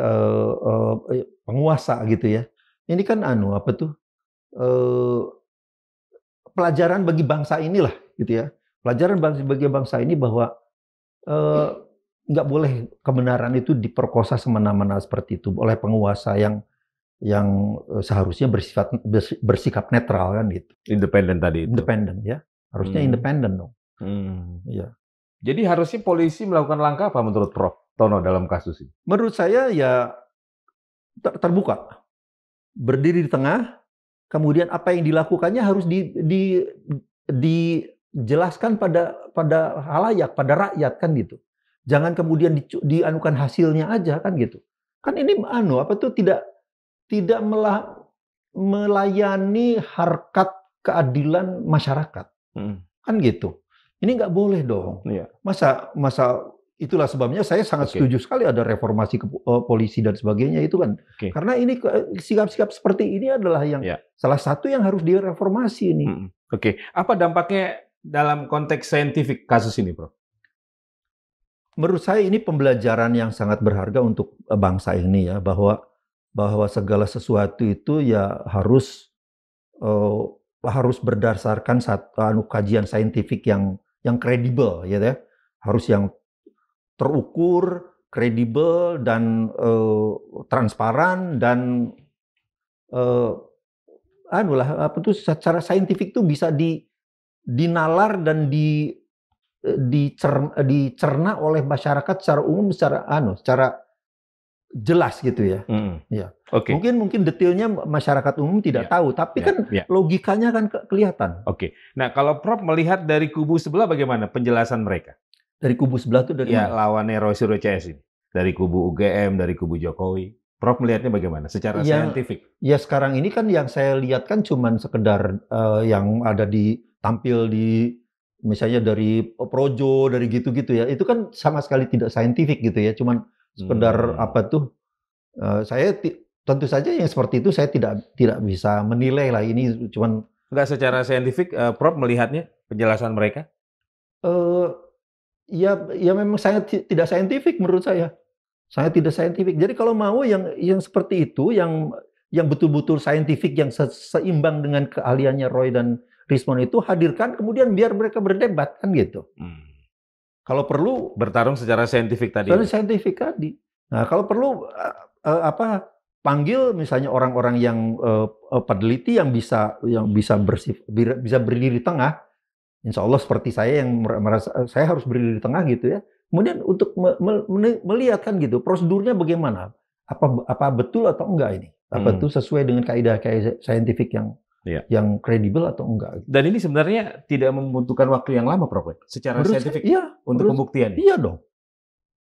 penguasa gitu ya. Ini kan pelajaran bagi bangsa inilah gitu ya. Pelajaran bagi bangsa ini bahwa nggak boleh kebenaran itu diperkosa semena-mena seperti itu oleh penguasa yang seharusnya bersikap netral kan gitu. Independen tadi itu. Independen ya. Harusnya independen dong. Ya. Jadi harusnya polisi melakukan langkah apa menurut Prof Tono dalam kasus ini? Menurut saya ya terbuka. Berdiri di tengah, kemudian apa yang dilakukannya harus dijelaskan pada halayak, pada rakyat kan gitu. Jangan kemudian dianukan hasilnya aja kan gitu. Kan ini tidak melayani harkat keadilan masyarakat. Kan gitu. Ini nggak boleh dong. Iya. Masa itulah sebabnya saya sangat setuju sekali ada reformasi polisi dan sebagainya itu kan. Karena ini sikap-sikap seperti ini adalah yang salah satu yang harus direformasi ini. Apa dampaknya dalam konteks saintifik kasus ini, Prof? Menurut saya ini pembelajaran yang sangat berharga untuk bangsa ini ya, bahwa segala sesuatu itu ya harus berdasarkan kajian saintifik yang kredibel ya, harus yang terukur, kredibel dan transparan dan secara saintifik itu bisa dinalar dan dicerna oleh masyarakat secara umum secara jelas gitu ya. Ya. Mungkin detailnya masyarakat umum tidak tahu, tapi kan logikanya kan kelihatan. Nah, kalau Prof melihat dari kubu sebelah bagaimana penjelasan mereka? Dari kubu sebelah itu dari lawannya Roy Suryo CS ini. Dari kubu UGM, dari kubu Jokowi. Prof melihatnya bagaimana secara saintifik? Ya sekarang ini kan yang saya lihat kan cuman sekedar yang ada tampil di misalnya dari Projo, dari gitu-gitu ya. Itu kan sama sekali tidak saintifik gitu ya. Cuman sekedar saya tentu saja yang seperti itu saya tidak bisa menilai lah ini cuman nggak secara saintifik. Prof melihatnya penjelasan mereka ya memang sangat tidak saintifik menurut saya tidak saintifik. Jadi kalau mau yang seperti itu yang betul-betul saintifik yang seimbang dengan keahliannya Roy dan Rismon itu hadirkan kemudian biar mereka berdebat kan gitu. Kalau perlu bertarung secara saintifik tadi. Nah, kalau perlu panggil misalnya orang-orang yang peneliti yang bisa berdiri di tengah. Insya Allah seperti saya yang merasa saya harus berdiri di tengah gitu ya. Kemudian untuk melihat kan gitu prosedurnya bagaimana? Apa betul atau enggak ini? Apa itu sesuai dengan kaidah saintifik yang kredibel atau enggak? Dan ini sebenarnya tidak membutuhkan waktu yang lama, Prof. Secara saintifik untuk pembuktian. Iya dong.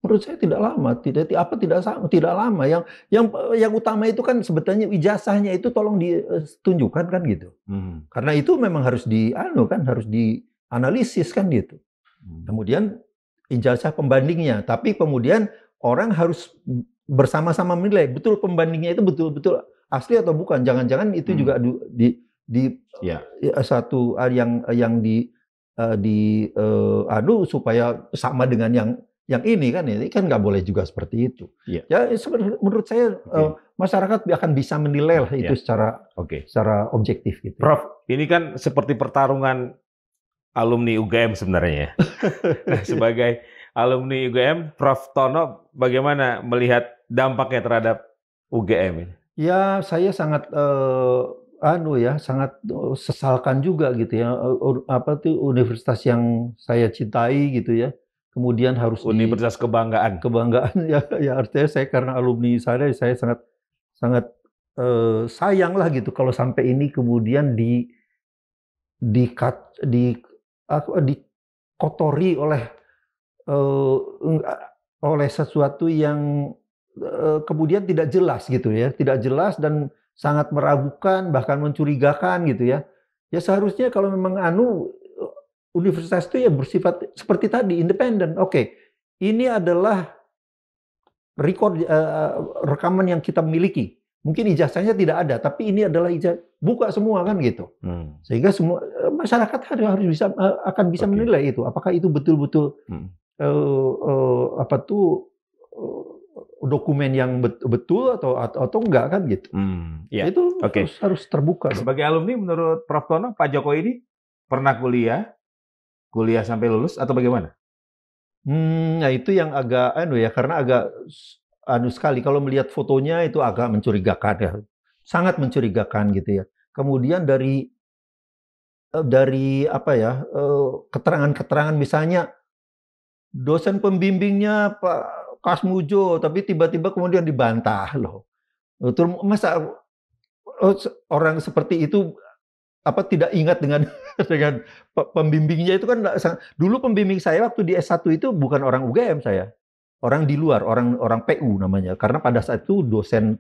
Menurut saya tidak lama, tidak lama. Yang utama itu kan sebetulnya ijazahnya itu tolong ditunjukkan kan gitu. Karena itu memang harus harus dianalisis kan gitu. Kemudian ijazah pembandingnya, tapi kemudian orang harus bersama-sama menilai betul pembandingnya itu betul-betul asli atau bukan. Jangan-jangan itu juga satu yang supaya sama dengan yang ini kan nggak boleh juga seperti itu. Ya menurut saya masyarakat akan bisa menilai lah itu secara objektif gitu. Prof, ini kan seperti pertarungan alumni UGM sebenarnya. Nah, sebagai alumni UGM, Prof Tono bagaimana melihat dampaknya terhadap UGM ini? Ya saya sangat sangat sesalkan juga gitu ya. Apa tuh universitas yang saya cintai gitu ya. Kemudian harus Universitas kebanggaan. kebanggaan ya artinya saya karena alumni saya sangat sangat sayang lah gitu kalau sampai ini kemudian dikat di apa, dikotori eee, oleh sesuatu yang kemudian tidak jelas gitu ya, tidak jelas dan sangat meragukan bahkan mencurigakan gitu ya. Ya seharusnya kalau memang universitas itu ya bersifat seperti tadi independen. Oke, ini adalah rekaman yang kita miliki. Mungkin ijazahnya tidak ada, tapi ini adalah buka semua kan gitu. Sehingga semua masyarakat harus bisa akan bisa Oke. menilai itu, apakah itu betul-betul apa tuh dokumen yang betul atau enggak kan gitu. Ya. Itu Oke. harus terbuka. Sebagai alumni, menurut Prof. Tono, Pak Jokowi ini pernah kuliah sampai lulus atau bagaimana? Nah itu yang agak ya karena agak sekali kalau melihat fotonya itu agak mencurigakan ya. Sangat mencurigakan gitu ya. Kemudian dari apa ya, keterangan-keterangan misalnya dosen pembimbingnya Pak Kasmujo, tapi tiba-tiba kemudian dibantah loh. Terus masa orang seperti itu tidak ingat dengan dengan pembimbingnya itu kan dulu pembimbing saya waktu di S1 itu bukan orang UGM saya. Orang di luar, orang PU namanya. Karena pada saat itu dosen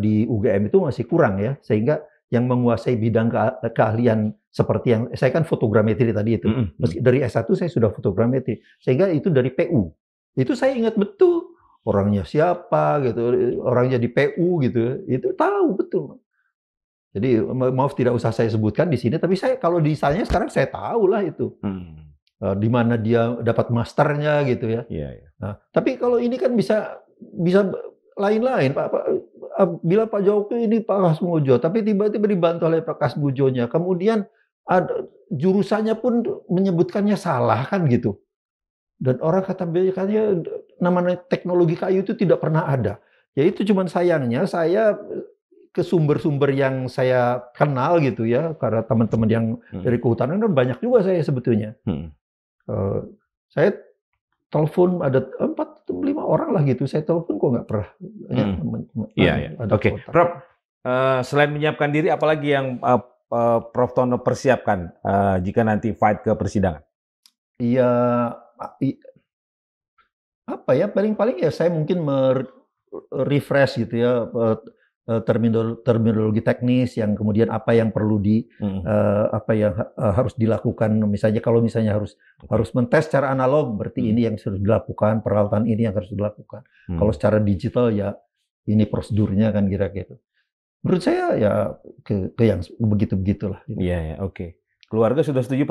di UGM itu masih kurang ya, sehingga yang menguasai bidang keahlian seperti yang saya kan fotogrametri tadi itu. Meski dari S1 saya sudah fotogrametri, sehingga itu dari PU. Itu saya ingat betul orangnya siapa gitu, orangnya di PU gitu, itu tahu betul. Jadi maaf tidak usah saya sebutkan di sini, tapi saya kalau misalnya sekarang saya tahu lah itu. Di mana dia dapat masternya gitu ya. Nah, tapi kalau ini kan bisa lain-lain, bila Pak Jokowi ini Pak Kasmujo, tapi tiba-tiba dibantu oleh Pak Kasmujonya, kemudian jurusannya pun menyebutkannya salah kan gitu. Dan orang kata katanya namanya teknologi kayu itu tidak pernah ada. Ya itu cuman sayangnya saya ke sumber-sumber yang saya kenal gitu ya, karena teman-teman yang dari kehutanan kan banyak juga saya sebetulnya. Saya telepon ada 4-5 orang lah gitu, saya telepon kok nggak pernah. Iya. Oke, Prof. Selain menyiapkan diri, apalagi yang Prof. Tono persiapkan jika nanti fight ke persidangan? Iya, apa ya, paling-paling ya saya mungkin refresh gitu ya, terminologi teknis yang kemudian apa yang perlu apa yang harus dilakukan. Misalnya kalau misalnya harus mentes secara analog, berarti ini yang harus dilakukan, peralatan ini yang harus dilakukan. Kalau secara digital ya ini prosedurnya kan kira-kira. Menurut saya ya ke yang begitu-begitulah. Iya, oke. Keluarga sudah setuju,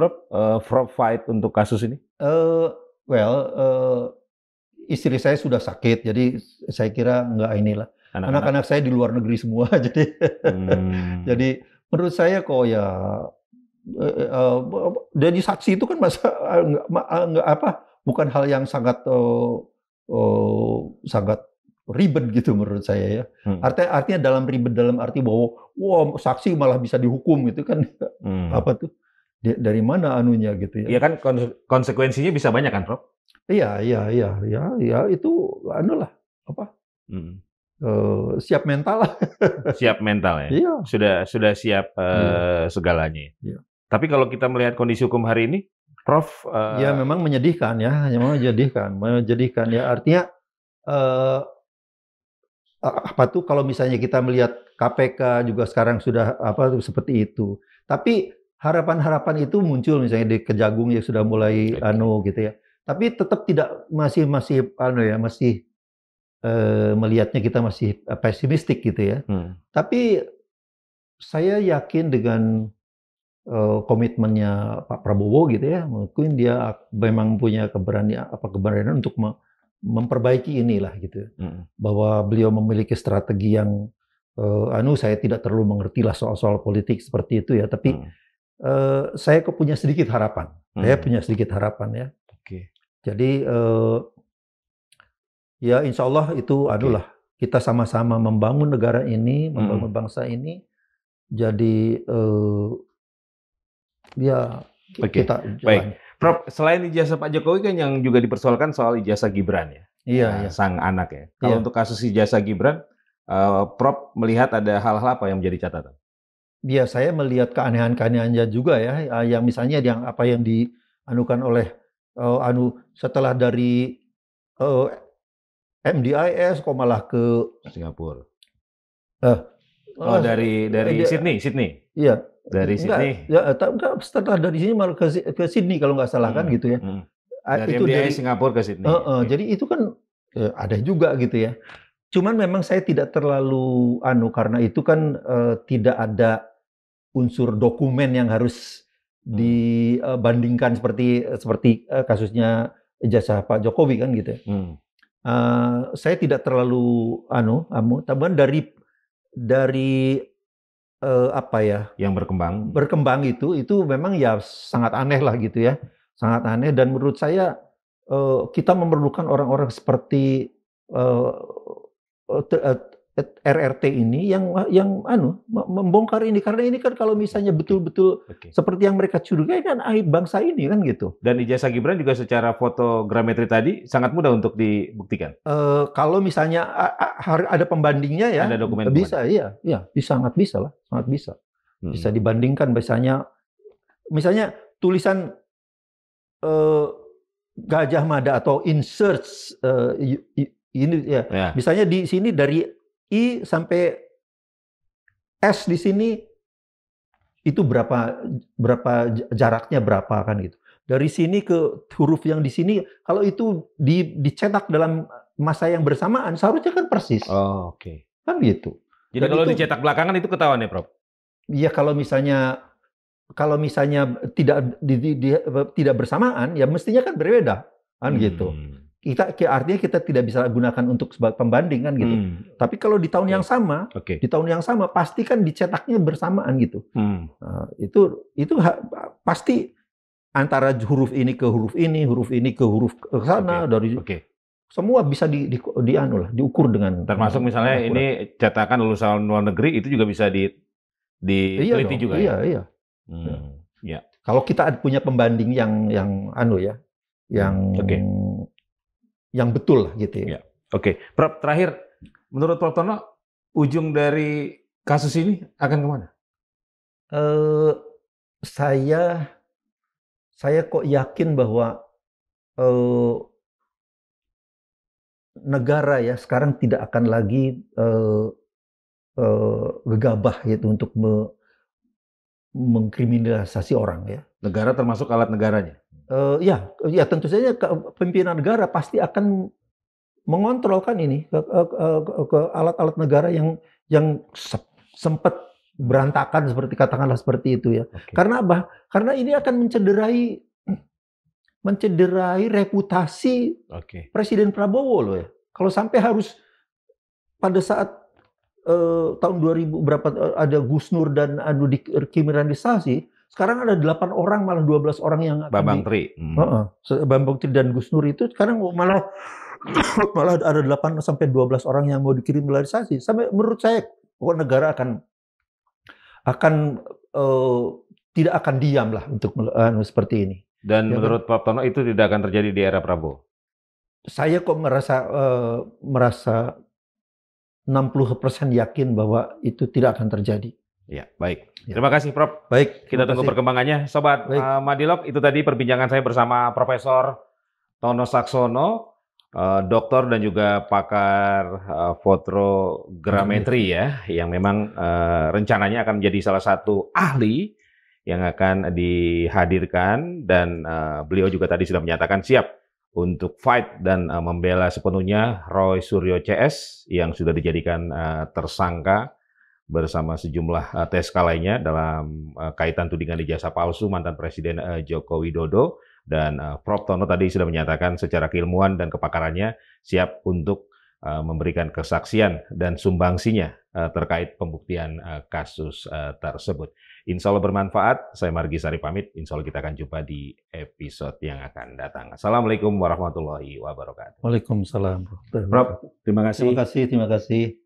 Prof fight untuk kasus ini? Istri saya sudah sakit, jadi saya kira enggak inilah. Anak-anak saya di luar negeri semua, jadi menurut saya kok ya jadi saksi itu kan bukan hal yang sangat ribet gitu menurut saya ya. Artinya dalam ribet dalam arti bahwa saksi malah bisa dihukum gitu kan apa tuh dari mana anunya gitu ya. Iya kan konsekuensinya bisa banyak kan, Prof? Iya itu anulah apa? Siap mental lah. Siap mental ya? Iya. Sudah siap segalanya. Iya. Tapi kalau kita melihat kondisi hukum hari ini, Prof. Ya memang menyedihkan ya, menyedihkan ya. Artinya kalau misalnya kita melihat KPK juga sekarang sudah seperti itu. Tapi harapan-harapan itu muncul misalnya di Kejagung ya sudah mulai gitu ya. Tapi tetap masih melihatnya kita masih pesimistik gitu ya. Tapi saya yakin dengan komitmennya Pak Prabowo gitu ya, mungkin dia memang punya keberanian untuk memperbaiki inilah gitu. Bahwa beliau memiliki strategi yang saya tidak terlalu mengerti lah soal politik seperti itu ya, tapi saya punya sedikit harapan. Saya punya sedikit harapan ya. Jadi ya insya Allah itu kita sama-sama membangun negara ini, membangun bangsa ini. Jadi ya Oke, kita baik. jalan. Prof, selain ijazah Pak Jokowi kan yang juga dipersoalkan soal ijazah Gibran ya, Iya, iya. sang anak ya. Kalau Iya. untuk kasus ijazah Gibran, Prof melihat ada hal-hal apa yang menjadi catatan? Ya, saya melihat keanehan-keanehannya juga ya, yang misalnya apa yang dianukan oleh setelah dari MDIS kok malah ke Singapura. eh, Oh, dari dia- Sydney. Iya. Dari Sydney. Enggak, setelah dari sini malah ke Sydney kalau nggak salah kan gitu ya. Dari Itu MDIS Singapura ke Sydney. Oke. Jadi itu kan ada juga gitu ya. Cuman memang saya tidak terlalu karena itu kan tidak ada unsur dokumen yang harus dibandingkan seperti kasusnya ijazah Pak Jokowi kan gitu ya. Saya tidak terlalu tapi dari apa ya? Yang berkembang itu memang ya sangat aneh lah gitu ya. Sangat aneh dan menurut saya kita memerlukan orang-orang seperti RRT ini yang membongkar ini, karena ini kan kalau misalnya betul-betul seperti yang mereka curigai kan aib bangsa ini kan gitu. Dan ijazah Gibran juga secara fotogrametri tadi sangat mudah untuk dibuktikan. Kalau misalnya ada pembandingnya ya, ada dokumen bisa, iya, sangat bisa lah, sangat bisa. Bisa dibandingkan misalnya tulisan Gajah Mada atau insert ini ya. Misalnya di sini dari I sampai S di sini itu berapa jaraknya berapa kan gitu. Dari sini ke huruf yang di sini kalau itu dicetak dalam masa yang bersamaan seharusnya kan persis. Oh, oke. Kan gitu. Jadi kalau dicetak belakangan itu ketahuan ya, Prof? Iya, kalau misalnya tidak bersamaan ya mestinya kan berbeda kan gitu. Artinya kita tidak bisa gunakan untuk sebagai pembanding kan gitu. Tapi kalau di tahun yang sama, pasti kan dicetaknya bersamaan gitu. Itu pasti antara huruf ini ke huruf ini, huruf ini ke huruf ke sana semua bisa diukur dengan. Termasuk misalnya ini cetakan lulusan luar negeri itu juga bisa diteliti juga ya. Iya. Ya. Kalau kita punya pembanding yang yang betul lah gitu ya. Oke. Prof, terakhir, menurut Prof Tono, ujung dari kasus ini akan kemana? Saya kok yakin bahwa negara ya sekarang tidak akan lagi gegabah gitu untuk mengkriminalisasi orang ya. Negara termasuk alat negaranya? Ya tentu saja pimpinan negara pasti akan mengontrol kan ini ke alat-alat negara yang sempat berantakan katakanlah seperti itu ya. Karena apa? Karena ini akan mencederai reputasi Presiden Prabowo loh ya. Kalau sampai harus pada saat tahun 2000 berapa ada Gus Nur dan dikriminalisasi. Sekarang ada 8 orang, malah 12 orang yang Bambang Tri. Bambang Tri dan Gus Nur itu sekarang malah ada 8 sampai 12 orang yang mau dikriminalisasi. Sampai menurut saya negara akan tidak akan diam lah untuk seperti ini. Dan ya, menurut Prof Tono itu tidak akan terjadi di era Prabowo? Saya kok merasa 60% yakin bahwa itu tidak akan terjadi. Ya, baik. Terima kasih, Prof. Baik, kita tunggu perkembangannya. Sobat Madilog, itu tadi perbincangan saya bersama Profesor Tono Saksono, doktor dan juga pakar fotogrametri ya, yang memang rencananya akan menjadi salah satu ahli yang akan dihadirkan, dan beliau juga tadi sudah menyatakan siap untuk fight dan membela sepenuhnya Roy Suryo CS yang sudah dijadikan tersangka bersama sejumlah TSK lainnya dalam kaitan tudingan ijazah palsu mantan Presiden Joko Widodo. Dan Prof Tono tadi sudah menyatakan secara keilmuan dan kepakarannya siap untuk memberikan kesaksian dan sumbangsinya terkait pembuktian kasus tersebut. Insya Allah bermanfaat. Saya Margi Sari pamit. Insya Allah kita akan jumpa di episode yang akan datang. Assalamualaikum warahmatullahi wabarakatuh. Waalaikumsalam. Prof, terima kasih. Terima kasih.